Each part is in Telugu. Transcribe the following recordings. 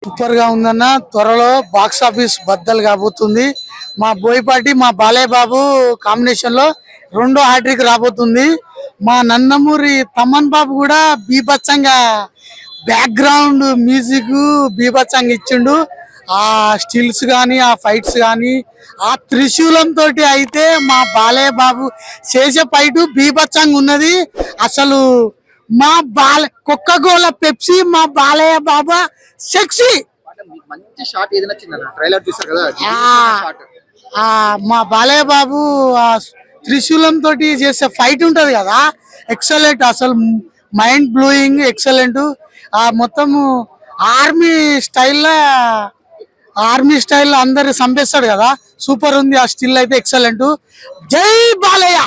సూపర్ గా ఉందన్న. త్వరలో బాక్స్ ఆఫీస్ బద్దలు కాబోతుంది. మా బోయపాటి మా బాలయ్య బాబు కాంబినేషన్ లో రెండో హ్యాట్రిక్ రాబోతుంది. మా నందమూరి తమన్ బాబు కూడా బీభత్సంగా బ్యాక్గ్రౌండ్ మ్యూజిక్ బీభత్సంగా ఇచ్చిండు. ఆ స్టిల్స్ గానీ ఆ ఫైట్స్ గానీ ఆ త్రిశూలం తోటి అయితే మా బాలయ్య బాబు చేసే ఫైట్ బీభత్సంగా ఉన్నది. అసలు మా కోకోకోలా పెప్సీ మా బాలయ్య బాబా సెక్సీ. మంచి షాట్ ఏది నచ్చిందన్న? ట్రైలర్ చూసారు కదా, మా బాలయ్య బాబు ఆ త్రిశూలం తోటి చేసే ఫైట్ ఉంటది కదా, ఎక్సలెంట్. అసలు మైండ్ బ్లోయింగ్, ఎక్సలెంట్. ఆ మొత్తము ఆర్మీ స్టైల్లో అందరు చంపేస్తాడు కదా, సూపర్ ఉంది. ఆ స్టిల్ అయితే ఎక్సలెంట్. జై బాలయ్య.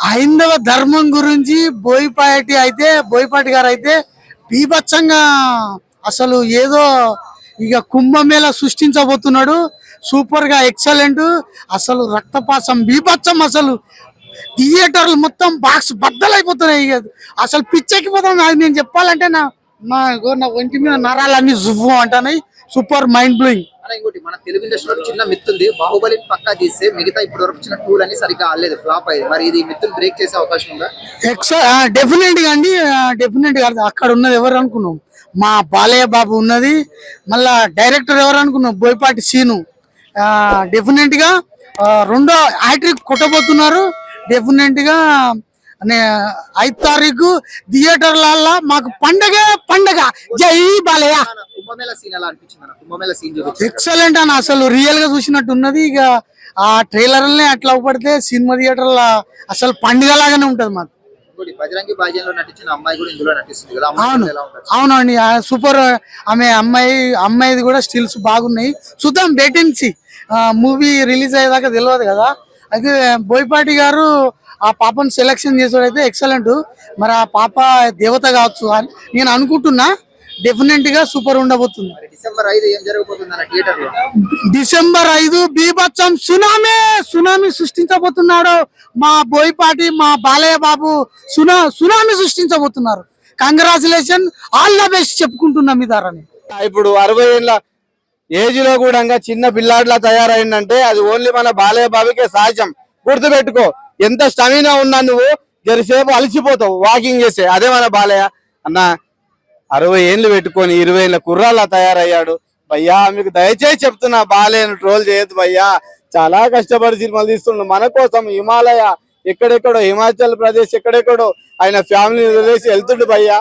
హైందవ ధర్మం గురించి బోయపాటి గారు అయితే బీభత్సంగా అసలు ఏదో ఇక కుంభమేళ సృష్టించబోతున్నాడు. సూపర్ గా ఎక్సలెంట్. అసలు రక్తపాసం బీభత్సం. అసలు థియేటర్లు మొత్తం బాక్స్ బద్దలైపోతున్నాయి. అసలు పిచ్చెక్కిపోతాం. అది నేను చెప్పాలంటే నా ఒంటి మీద నరాలన్నీ జువ్వు అంటున్నాయి. Super mind blowing. ఇంకోటి మన తెలుగు ఇండస్ట్రీలో చిన్న మిత్ ఉంది, బాహుబలి పక్కా తీస్తే మిగతా ఇప్పటి వరకు వచ్చిన టూర్ అని సరిగ్గా ఆడలేదు, ఫ్లాప్ అయ్యింది. మరి ఇది మిత్తులు బ్రేక్ చేసే అవకాశం ఉందా? డెఫినెట్ గా అండి, డెఫినెట్ గా. అక్కడ ఉన్నది ఎవరు అనుకున్నాం? మా బాలయ్య బాబు ఉన్నది. మళ్ళా డైరెక్టర్ ఎవరు అనుకున్నాం? బోయపాటి సీను. డెఫినెట్ గా రెండో హ్యాట్రిక్ కొట్టబోతున్నారు. డెఫినెట్ గా 5 తారీఖు థియేటర్ల మాకు పండగ. జై బాలయ్య. ఎక్సలెంట్ అన్న. అసలు రియల్ గా చూసినట్టు ఉన్నది. ఇక ఆ ట్రైలర్ అట్లా పడితే సినిమా థియేటర్ల అసలు పండుగ లాగానే ఉంటది మాకు. అవునండి, సూపర్. అమ్మాయిది కూడా స్టిల్స్ బాగున్నాయి. చూద్దాం, వెయిటింగ్. మూవీ రిలీజ్ అయ్యేదాకా తెలియదు కదా. అయితే బోయపాటి గారు ఆ పాపను సెలెక్షన్ చేసేవాడైతే ఎక్సలెంట్. మరి ఆ పాప దేవత కావచ్చు అని నేను అనుకుంటున్నా. డెఫినెట్ గా సూపర్ ఉండబోతుంది. డిసెంబర్ 5 బీభత్సం సునామీ సృష్టించబోతున్నాడు మా బోయపాటి మా బాలయ్య బాబు. సునామీ సృష్టించబోతున్నారు. కంగ్రాచులేషన్, ఆల్ ద బెస్ట్ చెప్పుకుంటున్నాం మీ ధరని. ఇప్పుడు 60 ఏళ్ళ ఏజ్ లో కూడా చిన్న పిల్లాడిలా తయారైందంటే అది ఓన్లీ మన బాలయ్య బాబుకే సాధ్యం. గుర్తుపెట్టుకో, ఎంత స్టమినా ఉన్నా నువ్వు జరిసేపు అలసిపోతావు వాకింగ్ చేసే. అదే మన బాలయ్య అన్న. 60 ఏళ్ళు పెట్టుకొని 20 ఏళ్ళ కుర్రాలా తయారయ్యాడు భయ్యా. మీకు దయచేసి చెప్తున్నా, బాలయ్యను ట్రోల్ చేయొద్దు భయ్యా. చాలా కష్టపడి సినిమాలు తీస్తున్నాడు మన కోసం. హిమాలయ ఎక్కడెక్కడో, హిమాచల్ ప్రదేశ్ ఎక్కడెక్కడో ఆయన ఫ్యామిలీని వదిలేసి వెళ్తుండు భయ్యా.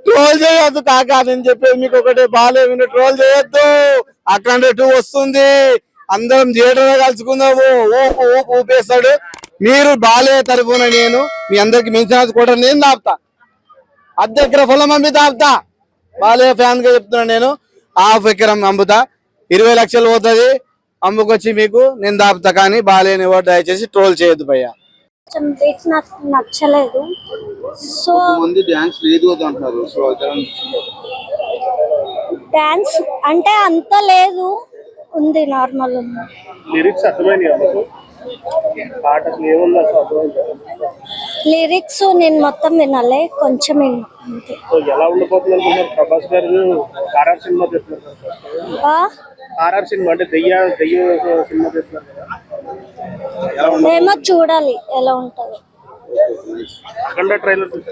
ట్రోల్ చేయొద్దు కాకా. నేను చెప్పేది మీకు ఒకటే, బాలయ్య ట్రోల్ చేయొద్దు. అక్కడ 2 వస్తుంది, అందరం థియేటర్ లో కలుసుకుందాము. ఊపు ఊపేస్తాడు. మీరు బాలయ్య తరఫున నేను మీ అందరికి మెన్షన్ కూడా నేను దాపుతా. అర్ధెకర పొలం అమ్మి దాపుతా. బాలయ్య ఫ్యాన్ గా చెప్తున్నా నేను. ½ ఎకరం అమ్ముతా, 20 లక్షలు పోతుంది. అమ్ముకొచ్చి మీకు నేను దాపుతా. కానీ బాలయ్యని ఎవరు దయచేసి ట్రోల్ చేయొద్దు భయ్యా. నచ్చలేదు. సో డాన్స్ అంటే అంత లేదు, ఉంది, నార్మల్ ఉంది. లిరిక్స్ నేను మొత్తం వినాలే, కొంచెం అంతే. ఏమో చూడాలి ఎలా ఉంటది. ట్రైలర్